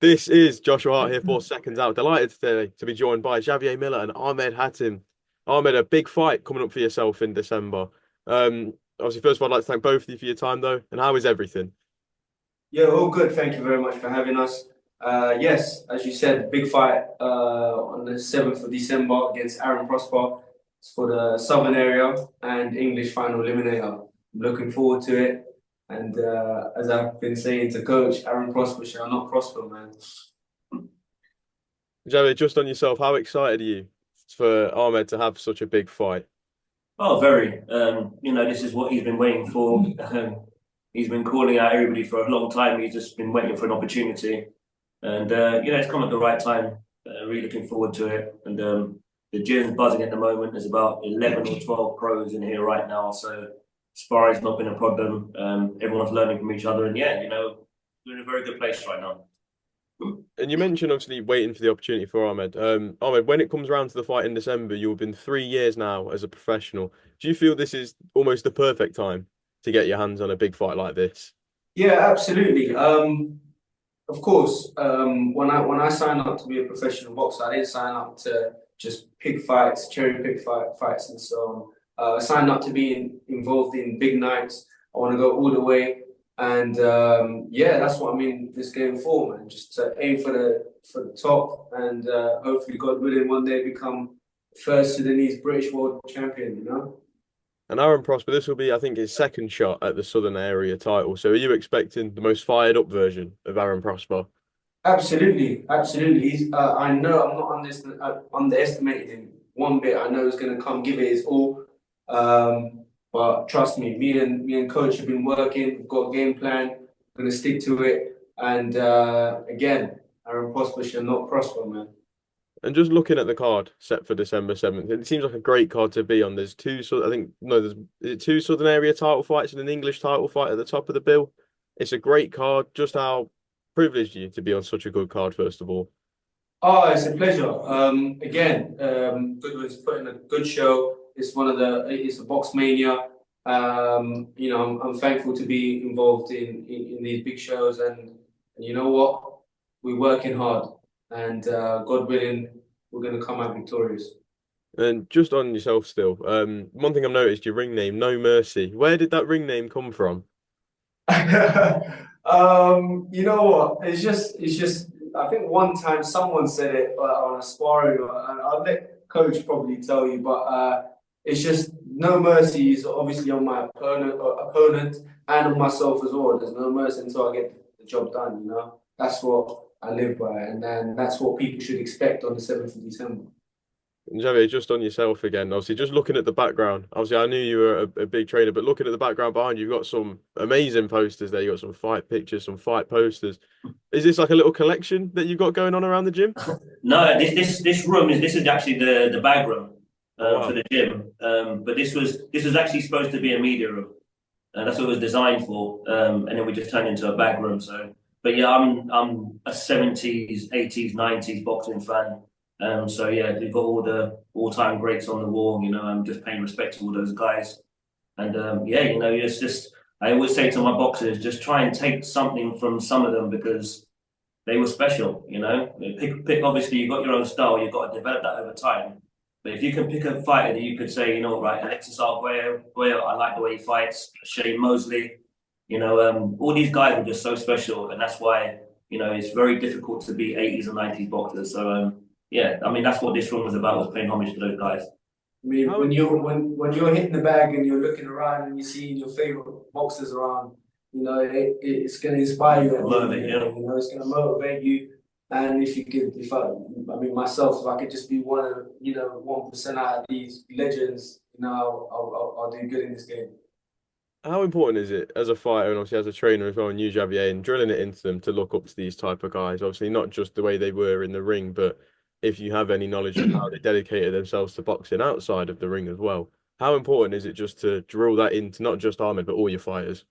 This is Joshua Hart here for Seconds Out. Delighted today to be joined by Xavier Miller and Ahmed Hatim. Ahmed, a big fight coming up for yourself in December. Obviously, first of all, I'd like to thank both of you for your time, though. And how is everything? Yeah, all good. Thank you very much for having us. Yes, as you said, big fight on the 7th of December against Aaron Prospere. It's for the Southern area and English final eliminator. I'm looking forward to it. And as I've been saying to coach, Aaron Prosper shall not prosper, man. Xavier, just on yourself, how excited are you for Ahmed to have such a big fight? Oh, very. This is what he's been waiting for. He's been calling out everybody for a long time. He's just been waiting for an opportunity. And, it's come at the right time. Really looking forward to it. And the gym's buzzing at the moment. There's about 11 or 12 pros in here right now. So sparring's not been a problem. Everyone's learning from each other. And, we're in a very good place right now. And you mentioned obviously waiting for the opportunity for Ahmed. Ahmed, when it comes around to the fight in December, you've been 3 years now as a professional. Do you feel this is almost the perfect time to get your hands on a big fight like this? Yeah, absolutely. Of course, when I signed up to be a professional boxer, I didn't sign up to just pick fights, cherry pick fights, and so on. I signed up to be involved in big nights. I want to go all the way, and yeah, that's what I'm in this game for, man. Just to aim for the top, and hopefully, God willing, one day become first Sudanese British world champion. You know. And Aaron Prospere, this will be, I think, his second shot at the Southern Area title. So are you expecting the most fired up version of Aaron Prospere? Absolutely, absolutely. I know I'm not underestimating him one bit. I know he's going to come give it his all. But trust me, me and coach have been working. We've got a game plan. We're going to stick to it. And again, Aaron Prosper shall not prosper, man. And just looking at the card set for December 7th, it seems like a great card to be on. There's two, I think, no, there's is it two Southern Area title fights and an English title fight at the top of the bill. It's a great card. Just how privileged are you to be on such a good card, first of all. Oh, it's a pleasure. Again, Goodwin's putting a good show. It's a box mania. I'm thankful to be involved in these big shows, and you know what? We're working hard, and God willing, we're going to come out victorious. And just on yourself still, one thing I've noticed, your ring name, No Mercy. Where did that ring name come from? You know what? It's just. I think one time someone said it on a sparring, and I'll let coach probably tell you, but it's just no mercy is obviously on my opponent and on myself as well. There's no mercy until I get the job done. You know, that's what I live by, and then that's what people should expect on the 7th of December. And Javier, just on yourself again, obviously, just looking at the background. Obviously, I knew you were a big trainer, but looking at the background behind you, you've got some amazing posters there. You've got some fight pictures, some fight posters. Is this like a little collection that you've got going on around the gym? No, this room is actually the bag room Oh, for wow. the gym. But this was actually supposed to be a media room. That's what it was designed for. And then we just turned into a bag room. So, but yeah, I'm a 70s, 80s, 90s boxing fan. So yeah, we've got all the all-time greats on the wall. I'm just paying respect to all those guys. And it's just I always say to my boxers, just try and take something from some of them because they were special. Pick. Obviously, you've got your own style. You've got to develop that over time. But if you can pick a fighter that you could say, right, Alexis Arguello, I like the way he fights. Shane Mosley, all these guys are just so special, and that's why it's very difficult to be 80s and 90s boxers. So that's what this room was about, was paying homage to those guys. I mean, How when you're hitting the bag and you're looking around and you see your favorite boxers around, it's going to inspire you. Motivate, yeah. It's going to motivate you. And I mean, myself, if I could just be 1% out of these legends, I'll do good in this game. how important is it as a fighter and obviously as a trainer as well, and you, Javier, and drilling it into them to look up to these type of guys? Obviously, not just the way they were in the ring, but if you have any knowledge of how they dedicated themselves to boxing outside of the ring as well. How important is it just to drill that into not just Ahmed, but all your fighters?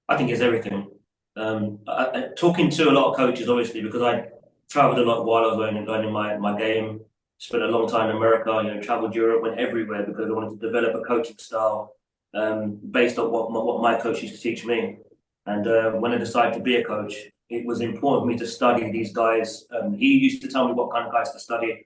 I think it's everything. Talking to a lot of coaches, obviously, because I traveled a lot while I was learning my game. Spent a long time in America, traveled Europe, went everywhere because I wanted to develop a coaching style based on what my coach used to teach me. And when I decided to be a coach, it was important for me to study these guys. He used to tell me what kind of guys to study,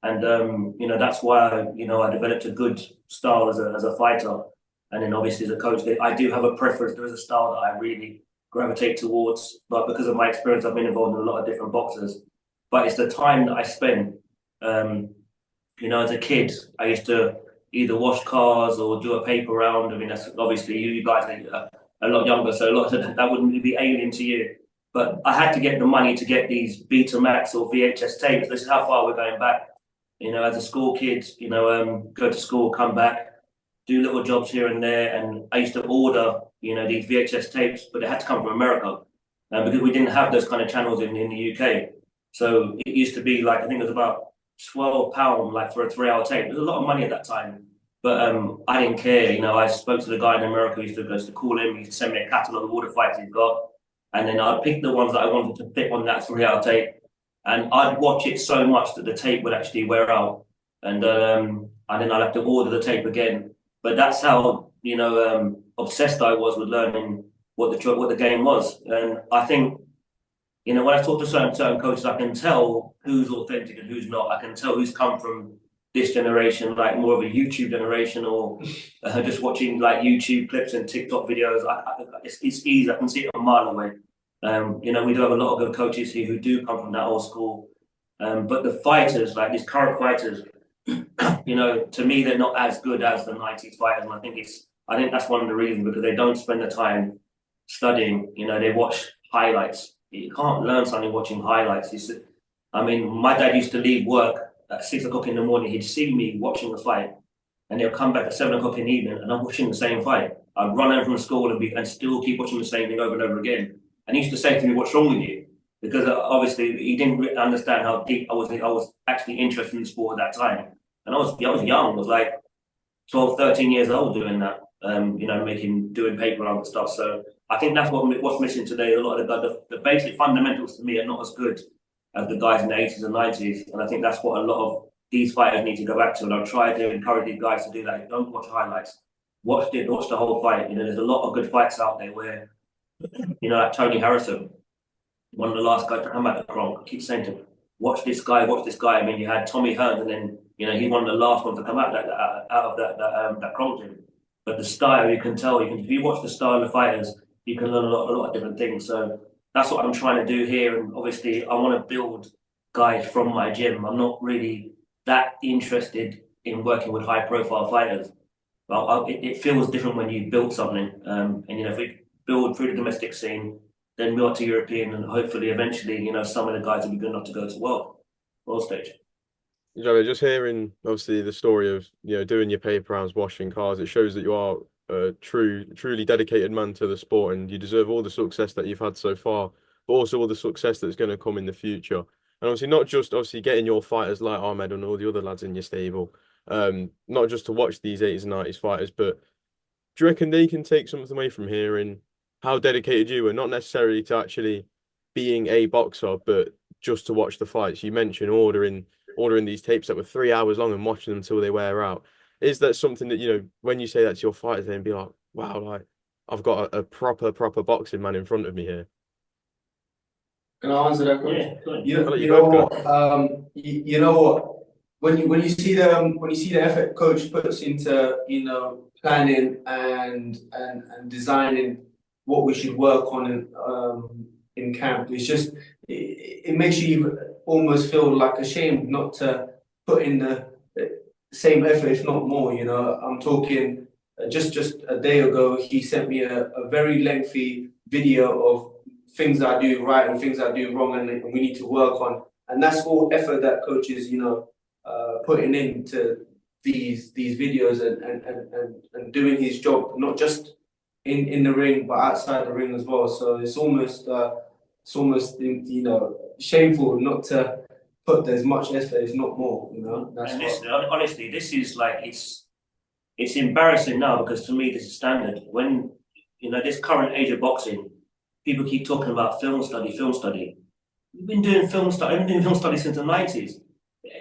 and that's why I developed a good style as a fighter, and then obviously as a coach, I do have a preference. There is a style that I really gravitate towards, but because of my experience, I've been involved in a lot of different boxers. But it's the time that I spend. As a kid, I used to either wash cars or do a paper round. I mean, that's obviously you guys are a lot younger, so a lot of that wouldn't be alien to you. But I had to get the money to get these Betamax or VHS tapes. This is how far we're going back. As a school kid, go to school, come back, do little jobs here and there. And I used to order, these VHS tapes, but they had to come from America because we didn't have those kind of channels in the UK. So it used to be like, I think it was about £12 like for a 3-hour tape. It was a lot of money at that time. But I didn't care. I spoke to the guy in America who used to call him. He used to send me a catalogue of all the fights he's got. And then I'd pick the ones that I wanted to fit on that 3-hour tape. And I'd watch it so much that the tape would actually wear out. And then I'd have to order the tape again. But that's how, obsessed I was with learning what the game was. And I think, when I talk to certain coaches, I can tell who's authentic and who's not. I can tell who's come from this generation, like more of a YouTube generation, or just watching like YouTube clips and TikTok videos. It's easy. I can see it a mile away. We do have a lot of good coaches here who do come from that old school. But the fighters, like these current fighters, to me, they're not as good as the 90s fighters. And I think that's one of the reasons, because they don't spend the time studying. They watch highlights. You can't learn something watching highlights. My dad used to leave work at 6 o'clock in the morning. He'd see me watching the fight, and he'll come back at 7 o'clock in the evening, and I'm watching the same fight. I'd run home from school and still keep watching the same thing over and over again. And he used to say to me, "What's wrong with you?" Because obviously he didn't really understand how deep I was actually interested in the sport at that time. And I was young. I was like 12, 13 years old doing that. Doing paper round and stuff. So I think that's what's missing today. A lot of the basic fundamentals to me are not as good as the guys in the 80s and 90s. And I think that's what a lot of these fighters need to go back to. And I've tried to encourage these guys to do that. Don't watch highlights. Watch the whole fight. There's a lot of good fights out there where, like Tony Harrison, one of the last guys to come out of the Kronk, I keep saying to him, watch this guy. I mean, you had Tommy Hearns, and then, he won the last one to come out of that Kronk gym. But the style, you can tell, if you watch the style of fighters, you can learn a lot of different things. So that's what I'm trying to do here. And obviously, I want to build guys from my gym. I'm not really that interested in working with high-profile fighters. But it feels different when you build something. If we build through the domestic scene, then move to European, and hopefully, eventually, some of the guys will be good enough to go to world stage. Just hearing obviously the story of doing your paper rounds, washing cars, it shows that you are a truly dedicated man to the sport, and you deserve all the success that you've had so far, but also all the success that's going to come in the future. And obviously not just getting your fighters like Ahmed and all the other lads in your stable, not just to watch these 80s and 90s fighters, but do you reckon they can take something away from hearing how dedicated you were, not necessarily to actually being a boxer, but just to watch the fights? You mentioned ordering these tapes that were 3 hours long and watching them until they wear out. Is that something that, when you say that to your fighters, then be like, wow, like I've got a proper boxing man in front of me here? Can I answer that question? Yeah, you know what? When you see the effort coach puts into planning and designing what we should work on in camp, it's just it makes you almost feel like ashamed not to put in the same effort, if not more. I'm talking just a day ago, he sent me a very lengthy video of things I do right and things I do wrong, and we need to work on. And that's all effort that coaches, putting into these videos and doing his job, not just in the ring, but outside the ring as well. So it's almost shameful not to put as much effort, if not more. That's and listen, honestly, this is like it's embarrassing now, because to me this is standard. When this current age of boxing, people keep talking about film study. We've been doing film study. I've been doing film study since the 90s.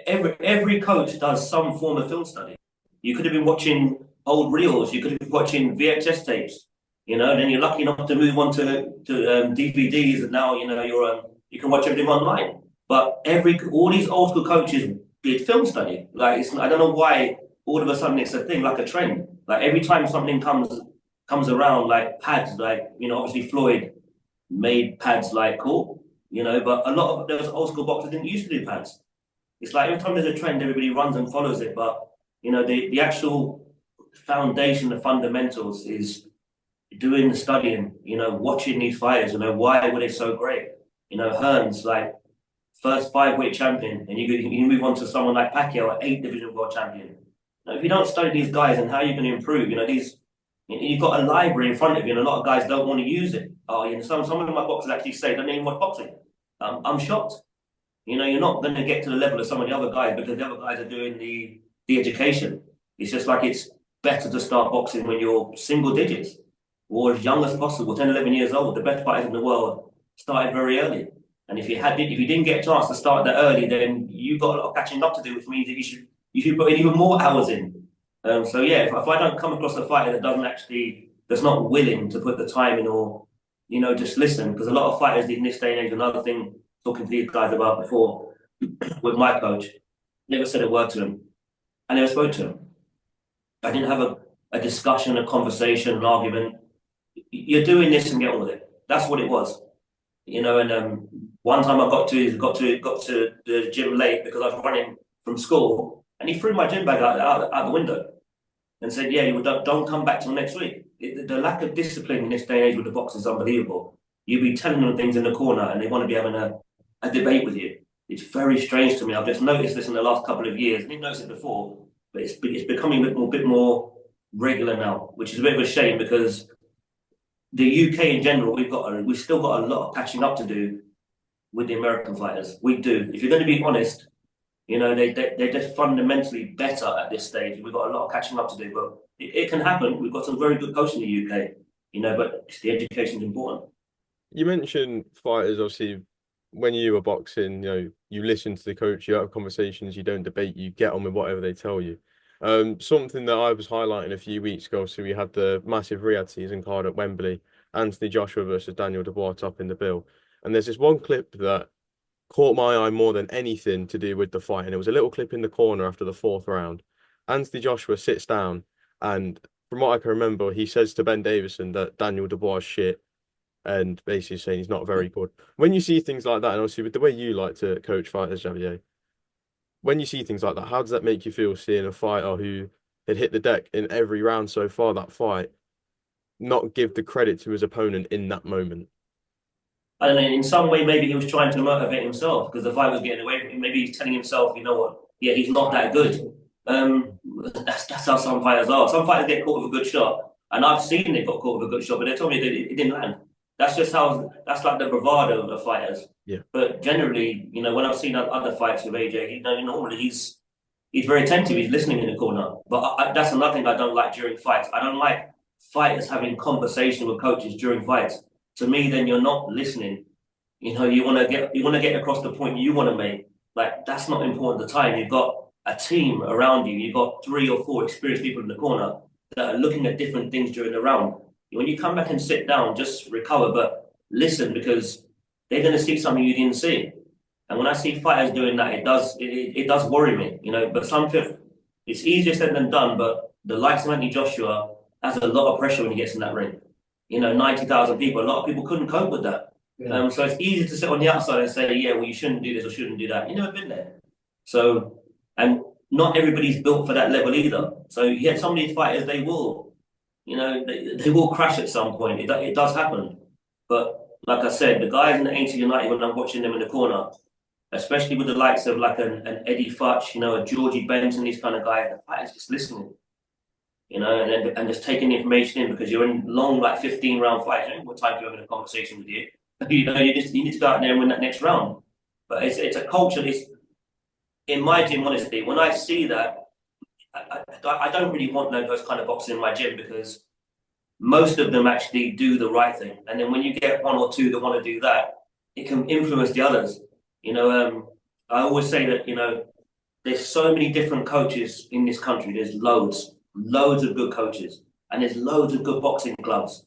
Every coach does some form of film study. You could have been watching old reels. You could have been watching VHS tapes. Then you're lucky enough to move on to DVDs, and now you can watch everything online. But all these old school coaches did film study. Like I don't know why all of a sudden it's a thing, like a trend. Like every time something comes around, like pads, like obviously Floyd made pads like cool, but a lot of those old school boxers didn't used to do pads. It's like every time there's a trend, everybody runs and follows it. But the actual foundation, the fundamentals is doing the studying, watching these fighters, why were they so great? Hearns, like first 5-weight champion, and you move on to someone like Pacquiao, an 8 division world champion. If you don't study these guys and how you're going to improve, you've got a library in front of you, and a lot of guys don't want to use it. Some of my boxers actually say, don't even watch boxing. I'm shocked. You're not going to get to the level of some of the other guys because the other guys are doing the education. It's just like it's better to start boxing when you're single digits or as young as possible, 10, 11 years old. The best fighters in the world started very early. And if you didn't get a chance to start that early, then you've got a lot of catching up to do, which means that you should put even more hours in. So yeah, if I don't come across a fighter that's not willing to put the time in, or just listen, because a lot of fighters in this day and age, another thing talking to these guys about before with my coach, never said a word to him. I never spoke to him. I didn't have a discussion, a conversation, an argument. You're doing this and get on with it. That's what it was. And one time I got to the gym late because I was running from school, and he threw my gym bag out the window and said, "Yeah, don't come back till next week." The lack of discipline in this day and age with the box is unbelievable. You'll be telling them things in the corner, and they want to be having a debate with you. It's very strange to me. I've just noticed this in the last couple of years. I didn't notice it before, but it's becoming a bit more regular now, which is a bit of a shame because the UK in general, we've still got a lot of catching up to do with the American fighters. We do. If you're going to be honest, they're just fundamentally better at this stage. We've got a lot of catching up to do, but it can happen. We've got some very good coaching in the UK, but the education is important. You mentioned fighters, obviously, when you were boxing, you listen to the coach, you have conversations, you don't debate, you get on with whatever they tell you. Something that I was highlighting a few weeks ago, so we had the massive Riyadh season card at Wembley, Anthony Joshua versus Daniel Dubois top in the bill. And there's this one clip that caught my eye more than anything to do with the fight. And it was a little clip in the corner after the 4th round. Anthony Joshua sits down, and from what I can remember, he says to Ben Davison that Daniel Dubois is shit, and basically saying he's not very good. When you see things like that, and obviously with the way you like to coach fighters, Xavier, when you see things like that, how does that make you feel seeing a fighter who had hit the deck in every round so far that fight not give the credit to his opponent in that moment? I don't know, in some way, maybe he was trying to motivate himself because the fight was getting away from him. Maybe he's telling himself, you know what, yeah, he's not that good. That's how some fighters are. Some fighters get caught with a good shot, and I've seen they got caught with a good shot, but they told me that it didn't land. That's like the bravado of the fighters. Yeah. But generally, when I've seen other fights with AJ, normally he's very attentive. He's listening in the corner. But that's another thing I don't like during fights. I don't like fighters having conversation with coaches during fights. To me, then you're not listening. You want to get across the point you want to make. Like that's not important at the time. You've got a team around you. You've got 3 or 4 experienced people in the corner that are looking at different things during the round. When you come back and sit down, just recover, but listen because they're going to see something you didn't see. And when I see fighters doing that, it does worry me. But something it's easier said than done. But the likes of Anthony Joshua has a lot of pressure when he gets in that ring. 90,000 people. A lot of people couldn't cope with that. Yeah. So it's easy to sit on the outside and say, yeah, well, you shouldn't do this or shouldn't do that. You've never been there. So, and not everybody's built for that level either. So yet some of these fighters, they will, they will crash at some point. It does happen. But like I said, the guys in the 80 United, when I'm watching them in the corner, especially with the likes of like an Eddie Futch, a Georgie Benton, these kind of guys, the fighters just listening. And just taking the information in because you're in long, like 15-round fights. I don't know what time you're having a conversation with you. You need to go out there and win that next round. But it's a culture. In my gym, honestly, when I see that, I don't really want those kind of boxing in my gym because most of them actually do the right thing. And then when you get 1 or 2 that want to do that, it can influence the others. I always say that, there's so many different coaches in this country. There's loads of good coaches, and there's loads of good boxing clubs.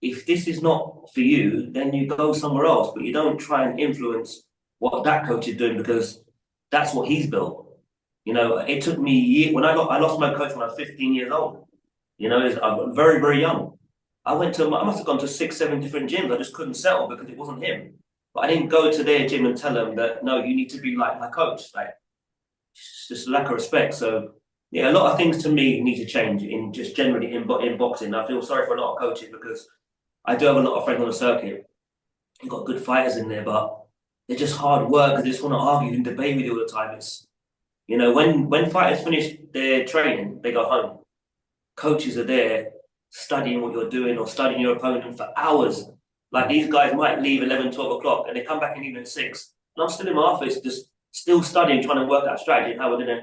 if this is not for you, then you go somewhere else. But you don't try and influence what that coach is doing because that's what he's built. You know, it took me years when I lost my coach when I was 15 years old. You know, I'm very, very young. I must have gone to 6, 7 different gyms. I just couldn't settle because it wasn't him. But I didn't go to their gym and tell them that, no, you need to be like my coach. Like, just lack of respect. So, yeah, a lot of things to me need to change in just generally in boxing. I feel sorry for a lot of coaches because I do have a lot of friends on the circuit. You've got good fighters in there, but they're just hard work because they just want to argue and debate with you all the time. It's, you know, when fighters finish their training, they go home. Coaches are there studying what you're doing or studying your opponent for hours. Like these guys might leave 11, 12 o'clock and they come back in even at 6. And I'm still in my office, just still studying, trying to work out strategy and how we're going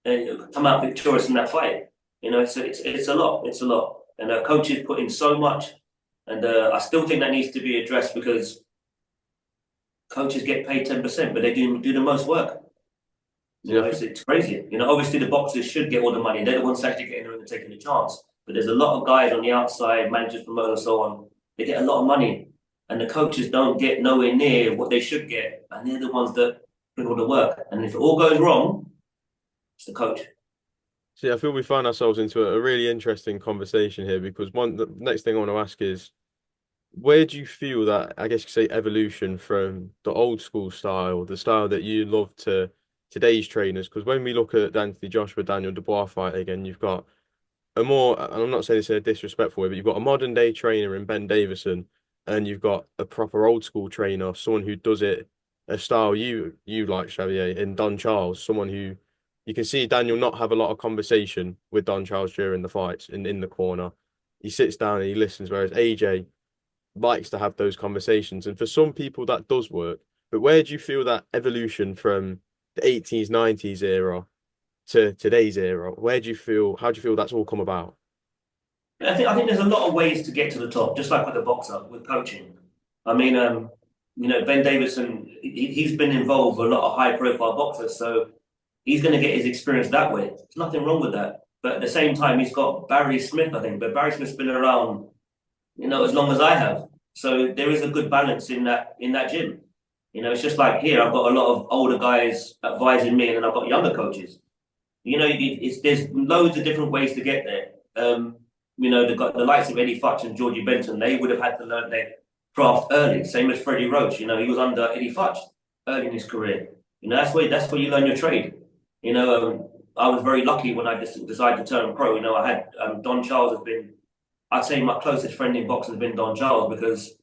to come out victorious in that fight. You know, it's a lot. It's a lot. And coaches put in so much. And I still think that needs to be addressed because coaches get paid 10%, but they do the most work. You know, it's crazy. You know, obviously the boxers should get all the money. They're the ones actually getting in and taking the chance. But there's a lot of guys on the outside, managers, promoters, and so on. They get a lot of money, and the coaches don't get nowhere near what they should get, and they're the ones that put all the work. And if it all goes wrong, it's the coach. See, I feel we find ourselves into a really interesting conversation here because the next thing I want to ask is, where do you feel that, I guess you could say, evolution from the old school style, the style that you love, to today's trainers? Because when we look at Anthony Joshua, Daniel Dubois fight again, you've got a more, and I'm not saying this in a disrespectful way, but you've got a modern day trainer in Ben Davison, and you've got a proper old school trainer, someone who does it a style you like, Xavier, in Don Charles, someone who you can see Daniel not have a lot of conversation with Don Charles during the fights in the corner. He sits down and he listens, whereas AJ likes to have those conversations. And for some people that does work. But where do you feel that evolution from the 80s, 90s era to today's era? How do you feel that's all come about? I think there's a lot of ways to get to the top, just like with the boxer, with coaching. I mean, you know, Ben Davison, he's been involved with a lot of high profile boxers, so he's going to get his experience that way. There's nothing wrong with that. But at the same time, he's got Barry Smith, I think. But Barry Smith's been around, you know, as long as I have. So there is a good balance in that gym. You know, it's just like here, I've got a lot of older guys advising me, and then I've got younger coaches. You know, there's loads of different ways to get there. You know, the likes of Eddie Futch and Georgie Benton, they would have had to learn their craft early. Same as Freddie Roach. You know, he was under Eddie Futch early in his career. You know, that's where you learn your trade. You know, I was very lucky when I decided to turn pro. You know, I had Don Charles has been, I'd say my closest friend in boxing has been Don Charles because,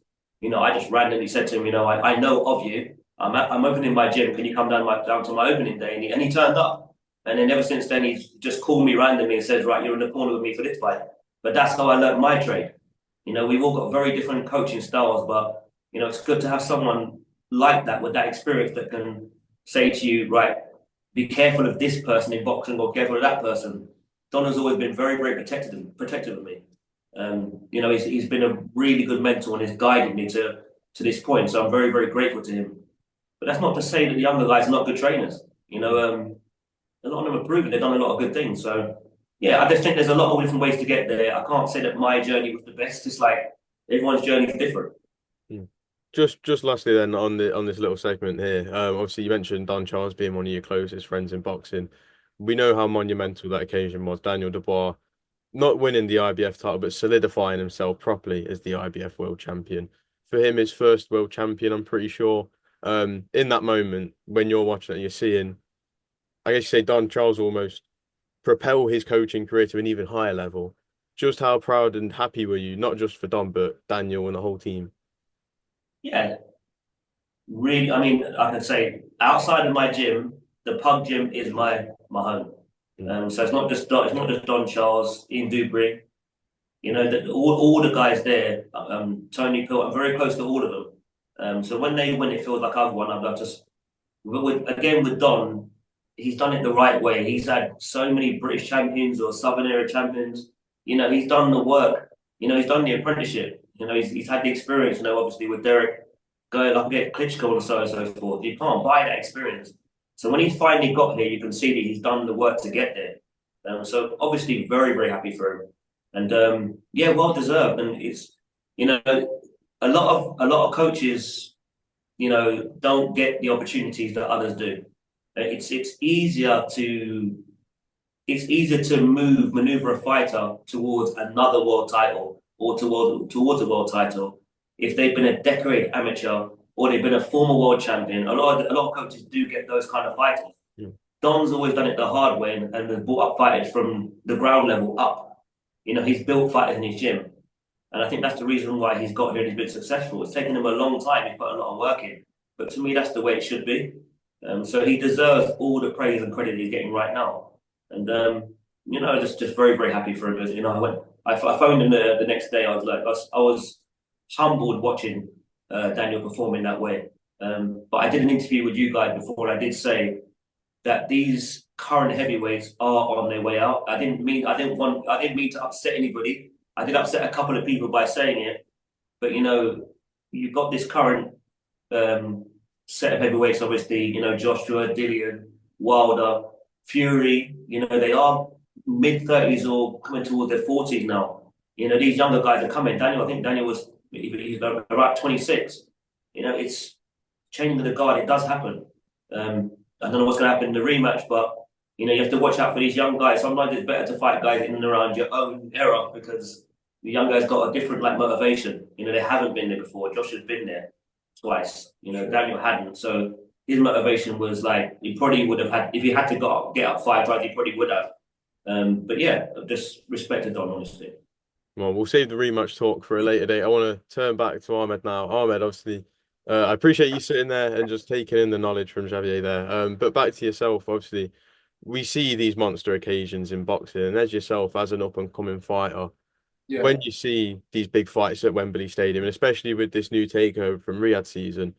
you know, I just randomly said to him, you know, I know of you. I'm opening my gym. Can you come down to my opening day? And he turned up. And then ever since then, he's just called me randomly and says, right, you're in the corner with me for this fight. But that's how I learned my trade. You know, we've all got very different coaching styles, but, you know, it's good to have someone like that with that experience that can say to you, right, be careful of this person in boxing or careful of that person. Don has always been very, very protective of me. You know, he's been a really good mentor and has guided me to this point. So I'm very, very grateful to him. But that's not to say that the younger guys are not good trainers. You know, a lot of them have proven they've done a lot of good things. So, yeah, I just think there's a lot of different ways to get there. I can't say that my journey was the best. It's like everyone's journey is different. Just lastly then on this little segment here, obviously you mentioned Don Charles being one of your closest friends in boxing. We know how monumental that occasion was. Daniel Dubois not winning the IBF title, but solidifying himself properly as the IBF world champion. For him, his first world champion, I'm pretty sure. In that moment, when you're watching it, you're seeing, I guess you say Don Charles almost propel his coaching career to an even higher level. Just how proud and happy were you, not just for Don, but Daniel and the whole team? Yeah, really. I mean, I can say outside of my gym, the pub gym is my home. So it's not just Don Charles, Ian Dubry. You know, all the guys there, Tony Pilt, I'm very close to all of them. So when they win, it feels like I've won. I've just, with Don, he's done it the right way. He's had so many British champions or Southern Area champions. You know, he's done the work. You know, he's done the apprenticeship. You know, he's had the experience. You know, obviously with Derek going up against Klitschko and so on and so forth. You can't buy that experience. So when he's finally got here, you can see that he's done the work to get there. So obviously very, very happy for him. And yeah, well deserved. And You know, a lot of coaches, don't get the opportunities that others do. It's easier to maneuver a fighter towards another world title or towards a world title if they've been a decorated amateur or they've been a former world champion. A lot of coaches do get those kind of fighters. Yeah. Don's always done it the hard way and has brought up fighters from the ground level up. He's built fighters in his gym. And I think that's the reason why he's got here and he's been successful. It's taken him a long time. He's put a lot of work in. But to me, that's the way it should be. So he deserves all the praise and credit he's getting right now. And just very, very happy for him. I phoned him the next day. I was humbled watching Daniel perform in that way. But I did an interview with you guys before, and I did say that these current heavyweights are on their way out. I didn't mean to upset anybody. I did upset a couple of people by saying it, but you've got this current set of heavyweights. Obviously, Joshua, Dillian, Wilder, Fury. They are mid-30s or coming towards their 40s now. These younger guys are coming. I think Daniel was he's about 26. It's changing the guard. It does happen. I don't know what's going to happen in the rematch, but you have to watch out for these young guys. Sometimes it's better to fight guys in and around your own era because the young guys got a different motivation. They haven't been there before. Josh has been there twice. Daniel hadn't. So his motivation was he probably would have had, if he had to get up 5 rounds, he probably would have. But yeah, just respected Don, honestly. Well, we'll save the rematch talk for a later date. I want to turn back to Ahmed now. Ahmed, obviously, I appreciate you sitting there and just taking in the knowledge from Xavier there. But back to yourself, obviously, we see these monster occasions in boxing, and as yourself, as an up-and-coming fighter, when you see these big fights at Wembley Stadium, and especially with this new takeover from Riyadh season,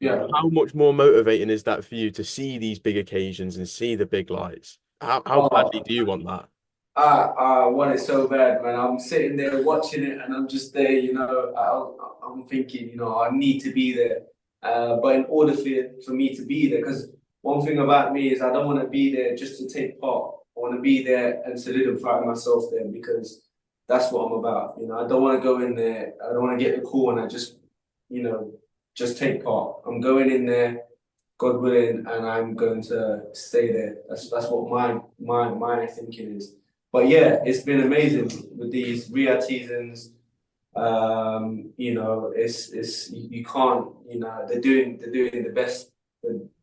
how much more motivating is that for you to see these big occasions and see the big lights? How badly do you want that? I want it so bad, man. I'm sitting there watching it, and I'm just there. I'm thinking, I need to be there. But in order for me to be there, because one thing about me is I don't want to be there just to take part. I want to be there and solidify myself there because that's what I'm about. I don't want to go in there. I don't want to get the call and I just take part. I'm going in there, God willing, and I'm going to stay there. That's what my thinking is. But yeah, it's been amazing with these Riyadh seasons. It's you can't. They're doing the best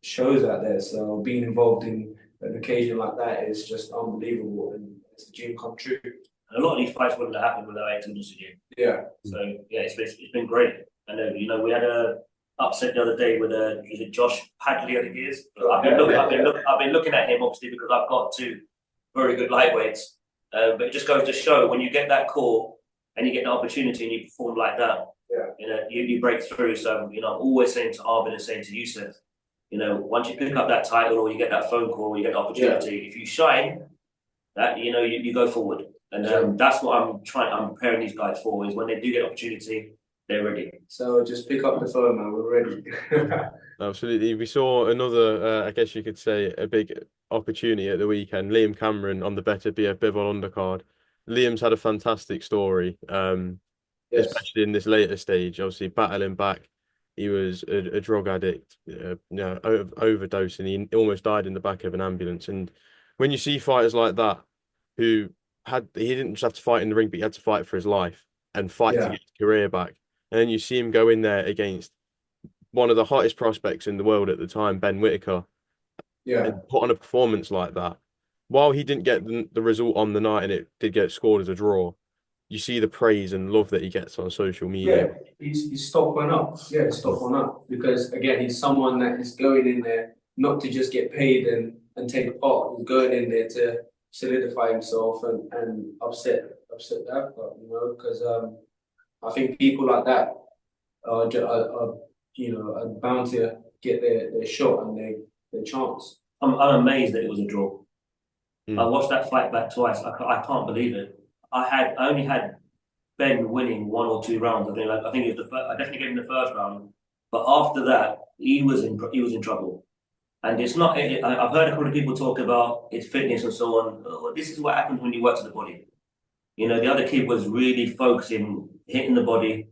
shows out there. So being involved in an occasion like that is just unbelievable, and it's a dream come true. And a lot of these fights wouldn't have happened without Aitons again. Yeah. So yeah, it's been great. And we had a upset the other day with is it Josh Hadley, I think it is. I've been looking at him obviously because I've got 2 very good lightweights. But it just goes to show when you get that call and you get the opportunity and you perform like that, you break through. So I'm always saying to Arvin and saying to Youssef, once you pick up that title or you get that phone call or you get the opportunity, if you shine, that you go forward. And that's what I'm preparing these guys for, is when they do get opportunity, they're ready. So just pick up the phone, man. We're ready. Absolutely. We saw another, I guess you could say, a big opportunity at the weekend. Liam Cameron on the Beterbiev Bivol undercard. Liam's had a fantastic story, especially in this later stage. Obviously, battling back, he was a drug addict, overdosing. He almost died in the back of an ambulance. And when you see fighters like that, he didn't just have to fight in the ring, but he had to fight for his life and fight to get his career back. And then you see him go in there against one of the hottest prospects in the world at the time, Ben Whittaker, and put on a performance like that. While he didn't get the result on the night and it did get scored as a draw, you see the praise and love that he gets on social media. Yeah, his stock went up. Yeah, his stock went up because again, he's someone that is going in there not to just get paid and take part. He's going in there to solidify himself and upset that, because I think people like that are bound to get their shot and their chance. I'm amazed that it was a draw. I watched that fight back twice. I can't believe it. I only had Ben winning 1 or 2 rounds. I think it was I definitely gave him the first round, but after that he was in trouble. And it's not. I've heard a couple of people talk about his fitness and so on. This is what happens when you work to the body. You know, the other kid was really focusing, hitting the body,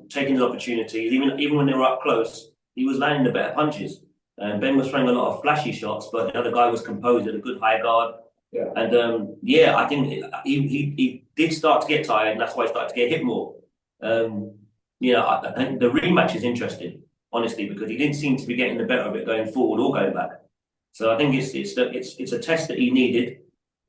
taking his opportunities. Even when they were up close, he was landing the better punches. And Ben was throwing a lot of flashy shots, but the other guy was composed, had a good high guard. Yeah. And yeah, I think he did start to get tired, and that's why he started to get hit more. You know, I think the rematch is interesting, honestly, because he didn't seem to be getting the better of it going forward or going back. So I think it's a test that he needed.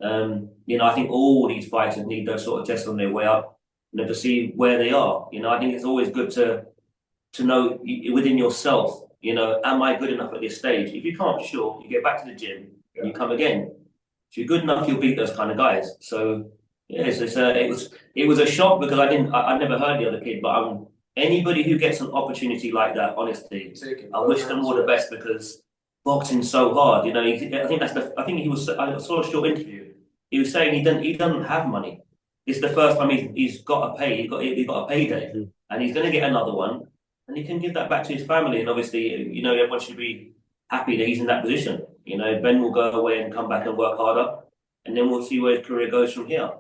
You know, I think all these fighters need those sort of tests on their way up, you know, to see where they are. You know, I think it's always good to know within yourself, you know, am I good enough at this stage? If you can't, sure, you get back to the gym and you come again. If you're good enough, you'll beat those kind of guys. So yes, it was a shock because I never heard the other kid, but anybody who gets an opportunity like that, honestly, I wish them all the best because boxing's so hard. You know, I think he was. I saw a short interview. He was saying he doesn't have money. It's the first time he's got to pay. He got a payday, and he's going to get another one, and he can give that back to his family. And obviously, you know, everyone should be happy that he's in that position. You know, Ben will go away and come back and work harder, and then we'll see where his career goes from here.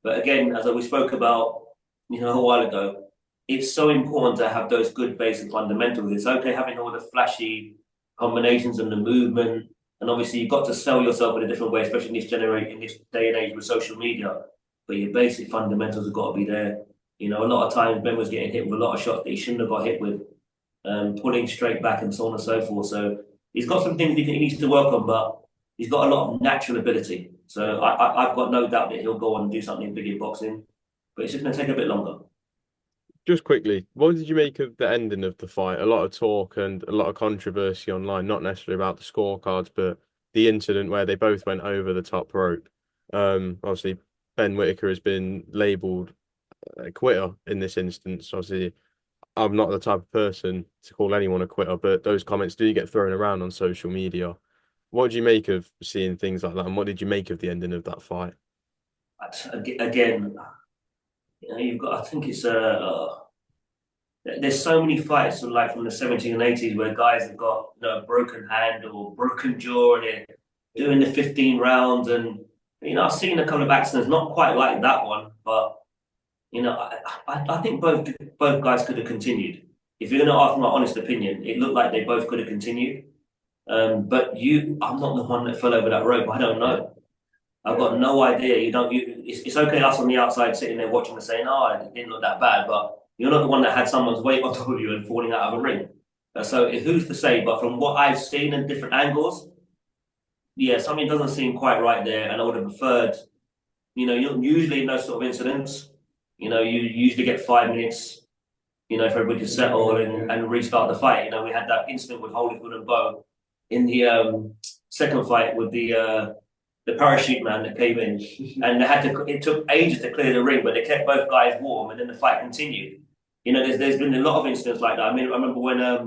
But again, as we spoke about, you know, a while ago, it's so important to have those good basic fundamentals. It's okay having all the flashy combinations and the movement, and obviously you've got to sell yourself in a different way, especially in this day and age with social media. But your basic fundamentals have got to be there. You know, a lot of times Ben was getting hit with a lot of shots that he shouldn't have got hit with, pulling straight back and so on and so forth. So he's got some things he needs to work on, but he's got a lot of natural ability. So I've got no doubt that he'll go on and do something big in boxing, but it's just going to take a bit longer. Just quickly, what did you make of the ending of the fight? A lot of talk and a lot of controversy online, not necessarily about the scorecards, but the incident where they both went over the top rope. Obviously, Ben Whittaker has been labelled a quitter in this instance. Obviously, I'm not the type of person to call anyone a quitter, but those comments do get thrown around on social media. What do you make of seeing things like that, and what did you make of the ending of that fight? Again, you know, you've got. I think it's there's so many fights like from the 70s and 80s where guys have got, you know, a broken hand or broken jaw and they're doing the 15 rounds, and you know, I've seen a couple of accidents, not quite like that one, but you know, I think both guys could have continued. If you're going to ask my honest opinion, it looked like they both could have continued. But I'm not the one that fell over that rope. I don't know. I've got no idea. It's okay us on the outside sitting there watching and saying, "Oh, it didn't look that bad," but you're not the one that had someone's weight on top of you and falling out of a ring. So who's to say? But from what I've seen in different angles, yeah, something doesn't seem quite right there. And I would have preferred, you know, usually in those sort of incidents, you know, you usually get 5 minutes, you know, for everybody to settle and restart the fight. You know, we had that incident with Holyfield and Bowe in the second fight with the parachute man that came in, and it took ages to clear the ring, but they kept both guys warm, and then the fight continued. You know, there's been a lot of incidents like that. I mean, I remember when I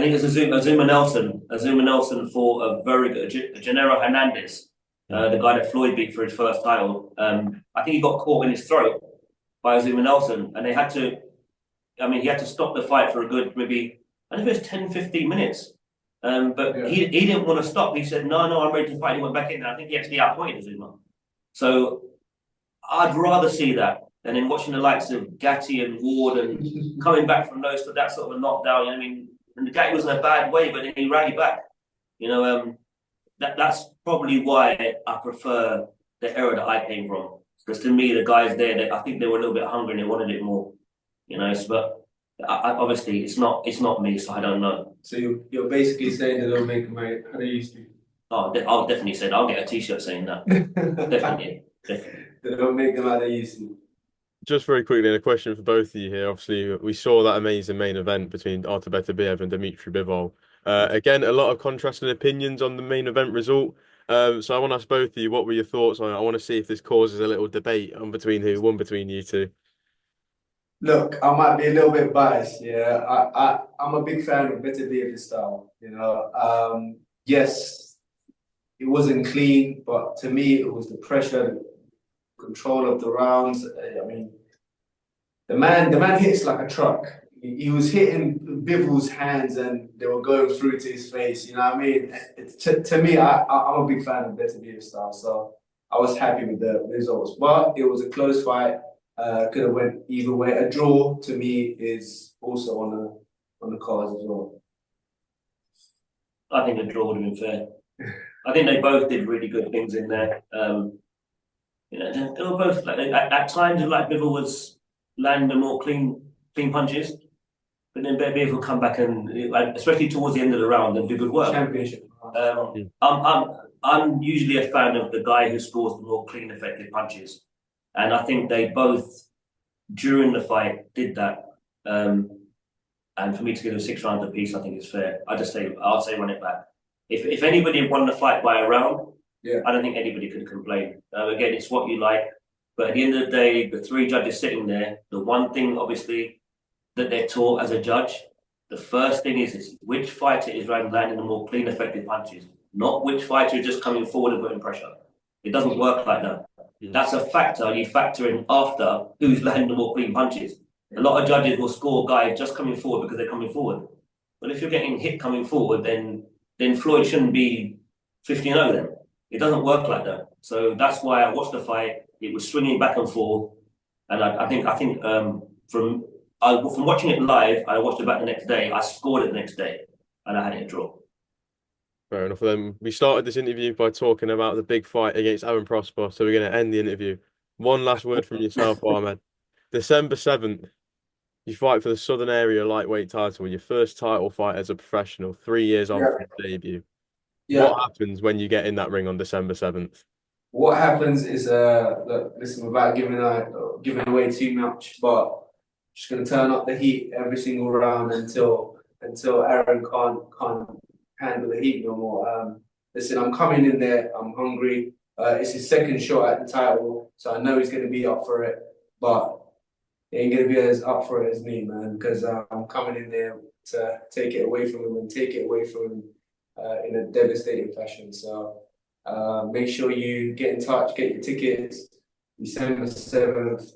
think it was Azuma Nelson. Azuma Nelson fought a very good Gennaro Hernandez, the guy that Floyd beat for his first title. I think he got caught in his throat by Azuma Nelson, and he had to stop the fight for a good, maybe, I think it was 10, 15 minutes. But yeah, he didn't want to stop. He said, no, I'm ready to fight. He went back in there. I think he actually outpointed Azuma. So I'd rather see that than in watching the likes of Gatti and Ward and coming back from those to that sort of a knockdown. I mean, and Gatti was in a bad way, but then he rallied back. You know, that's probably why I prefer the era that I came from. Because to me, the guys there, I think they were a little bit hungry and they wanted it more. You know, but obviously it's not me, so I don't know. So you're basically saying they don't make them how they used to. Oh, I'll definitely say that. I'll get a T-shirt saying that. Definitely. They don't make them how they used to. Just very quickly, and a question for both of you here. Obviously, we saw that amazing main event between Artur Beterbiev and Dimitri Bivol. Again, a lot of contrasting opinions on the main event result. So I want to ask both of you, what were your thoughts on it? I want to see if this causes a little debate on between who won between you two. Look, I might be a little bit biased. Yeah, I'm a big fan of Beterbiev's style. You know, yes, it wasn't clean, but to me, it was the pressure, the control of the rounds. I mean, the man hits like a truck. He was hitting Bivol's hands, and they were going through to his face. You know what I mean? To me, I'm a big fan of Beterbiev's style. So I was happy with the results. But it was a close fight. Could have went either way. A draw to me is also on the cards as well. I think a draw would have been fair. I think they both did really good things in there. You know, they were both like at times like Bivol was landing more clean punches, but then Beterbiev will come back and especially towards the end of the round and do good work. Championship. I'm usually a fan of the guy who scores the more clean, effective punches, and I think they both during the fight did that. And for me to give them 6 rounds apiece, I think is fair. I'll say run it back. If anybody won the fight by a round, I don't think anybody could complain. Again, it's what you like. But at the end of the day, the 3 judges sitting there, the one thing obviously that they're taught as a judge, the first thing is which fighter is landing the more clean, effective punches, not which fighter is just coming forward and putting pressure. It doesn't work like that. That's a factor you factor in after who's landing the more clean punches. A lot of judges will score guys just coming forward because they're coming forward. But if you're getting hit coming forward, then Floyd shouldn't be 15-0 then. It doesn't work like that. So that's why I watched the fight. It was swinging back and forth. And I think from watching it live, I watched it back the next day. I scored it the next day and I had it a draw. Fair enough. Then we started this interview by talking about the big fight against Aaron Prospere. So we're going to end the interview. One last word from yourself, Ahmed. December 7th. You fight for the Southern Area lightweight title, your first title fight as a professional, 3 years on from your debut. What happens when you get in that ring on December 7th? What happens is, look, listen, without giving away too much, but just gonna turn up the heat every single round until Aaron can't handle the heat no more. Listen, I'm coming in there. I'm hungry. It's his second shot at the title, so I know he's gonna be up for it, but he ain't gonna be as up for it as me, man, because I'm coming in there to take it away from him and take it away from him in a devastating fashion. So make sure you get in touch, get your tickets. December 7th,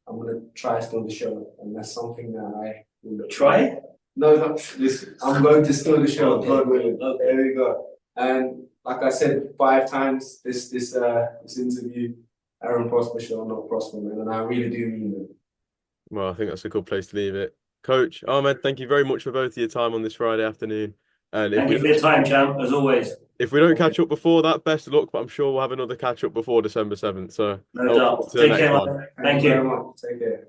I'm gonna try to steal the show, and that's something that I will try. No, listen, I'm going to steal the show. Okay. God willing. Okay. There we go. And like I said 5 times this interview, Aaron Prospere show, not Prosper, man, and I really do mean it. Well, I think that's a good place to leave it. Coach Ahmed, thank you very much for both of your time on this Friday afternoon. And Thank you for your time, champ, as always. If we don't catch up before that, best of luck, but I'm sure we'll have another catch up before December 7th. So, no doubt. Take care, man. Thank you very much. Take care.